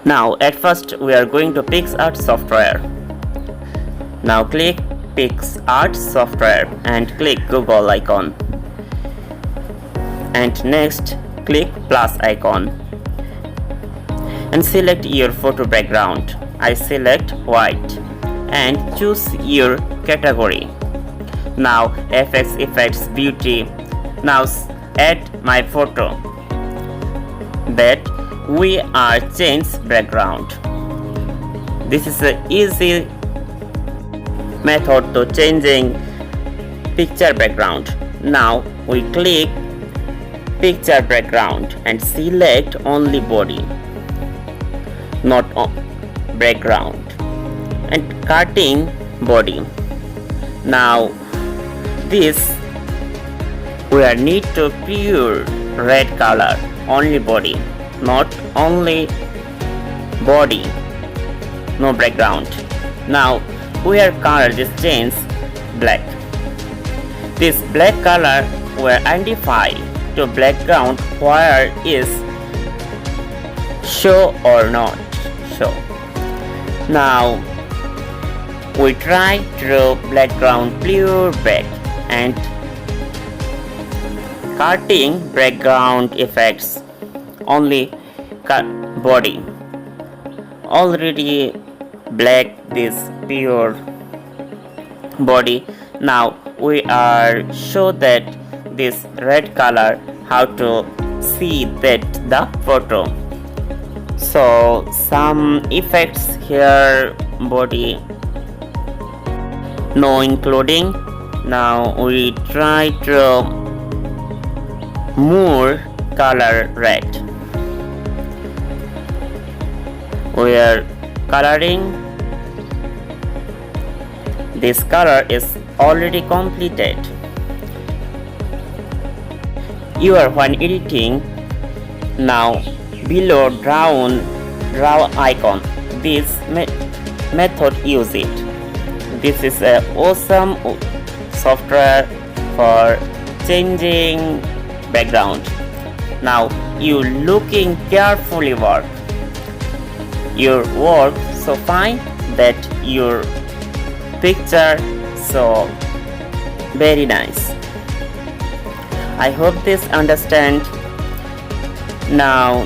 Now at first we are going to PixArt software. Now click PixArt software and click Google icon. And next click plus icon and select your photo background. I select white and choose your category. Now FX effects beauty. Now add my photo that we are change background. This is an easy method to changing picture background. Now we click picture background and select only body, not background, and cutting body. Now this we are need to pure red color, only body, not only body, no background. Now we are color this change black. This black color we identify to background where is show or not show. Now we try to background pure black and cutting background effects only cut body. Already black this pure body. Now we are show that this red color how to see that the photo. So some effects here body no including. Now we try to more color red. We are coloring. This color is already completed. You are when editing. Now below draw icon. This method use it. This is an awesome software for changing background. Now you looking carefully work. Your work so fine that your picture so very nice. I hope this understand. Now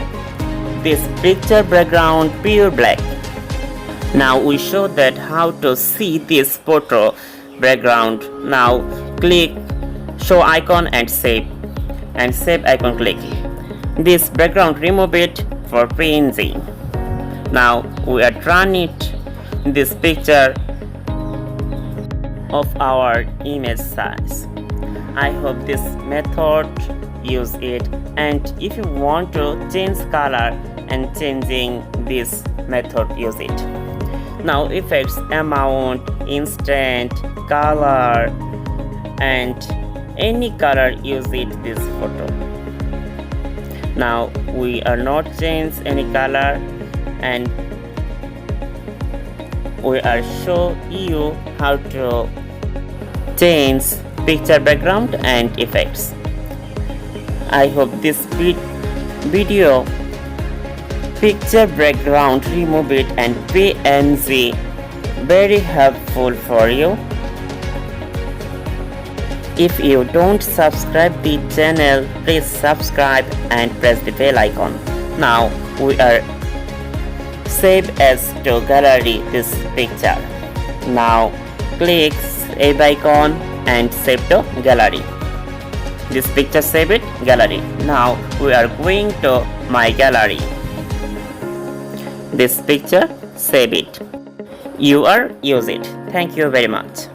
this picture background pure black. Now we show that how to see this photo background. Now click show icon and save icon click. This background remove it for PNG. Now we are turn it this picture of our image size. I hope this method use it, and if you want to change color and changing this method use it. Now effects amount, instant, color and any color use it this photo. Now we are not change any color and we are show you how to change picture background and effects. I hope this video picture background remove it and PNG very helpful for you. If you don't subscribe the channel, please subscribe and press the bell icon. Now we are save as to gallery this picture. Now click save icon and save to gallery. This picture save it gallery. Now we are going to my gallery. This picture save it. You are use it. Thank you very much.